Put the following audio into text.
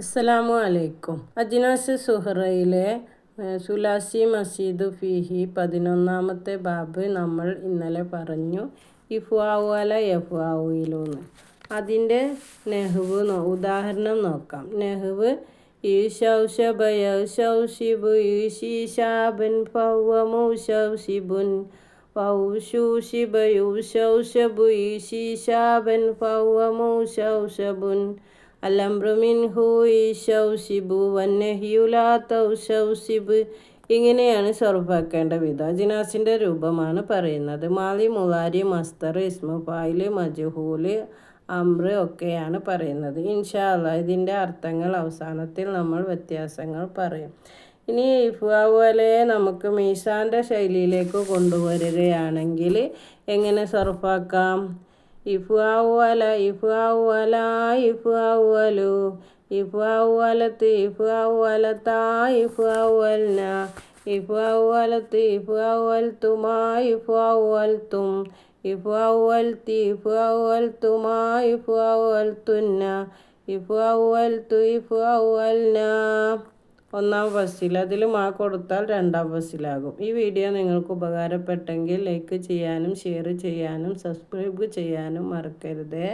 അസ്സലാമു അലൈക്കും. അജ്നാസ് സുഹറയിലെ സുലാസി മസീദു ഫീഹി 11ാമത്തെ ബാബ് നമ്മൾ ഇന്നലെ പറഞ്ഞു. ഇഫ്വാവല യഫ്വാവുയിലൂന്ന്. അതിൻ്റെ നെഹ്വ് ഉദാഹരണം നോക്കാം. നെഹ്വ് ഈശൗഷബ യൗശൗഷിബു ഈശീശാബൻ ഫവ്വ മൗശൗഷിബുൻ വൗശൂഷിബ യൂശൗഷബു ഈശീശാബൻ ഫവ്വ മൗശൗഷബുൻ അലംറു മിൻഹു ഈശൗഷിബു വന്നഹ്യു ലാ തൗശൗഷിബ്. ഇങ്ങനെയാണ് സർഫാക്കേണ്ട വിധം. അജ്നാസിൻ്റെ രൂപമാണ് പറയുന്നത്. മാലി, മുളാരി, മസ്തർ, ഇസ്മു ഫായിൽ, മജ്ഹൂൽ, അംറ് ഒക്കെയാണ് പറയുന്നത്. ഇൻഷാ അല്ലാഹ് ഇതിൻ്റെ അർത്ഥങ്ങൾ അവസാനത്തിൽ നമ്മൾ വ്യത്യാസങ്ങൾ പറയും. ഇനി ഇഫ്വാവലയെ നമുക്ക് മീസാൻ്റെ ശൈലിയിലേക്ക് കൊണ്ടുവരികയാണെങ്കിൽ എങ്ങനെ സർഫാക്കാം? ഇഫ്വാവല ഇഫ്വാവല ഇഫ്വാവലു ഇഫ്വാവലത്ത് ഇഫ്വാവലത്ത ഇഫ്വാവൽന ഇഫ്വാവലത്ത് ഇഫ്വാവൽത്തുമാ ഇഫ്വാവൽത്തും ഇഫ്വാവൽത്തി ഇഫ്വാവൽത്തുമാ ഇഫ്വാവൽത്തുന്ന ഇഫ്വാവൽത്തു ഇഫ്വാവൽന. ഒന്നാം ഫസിൽ. അതിൽ മാ കൊടുത്താൽ രണ്ടാം ഫസിലാകും. ഈ വീഡിയോ നിങ്ങൾക്ക് ഉപകാരപ്പെട്ടെങ്കിൽ ലൈക്ക് ചെയ്യാനും ഷെയർ ചെയ്യാനും സബ്സ്ക്രൈബ് ചെയ്യാനും മറക്കരുതേ.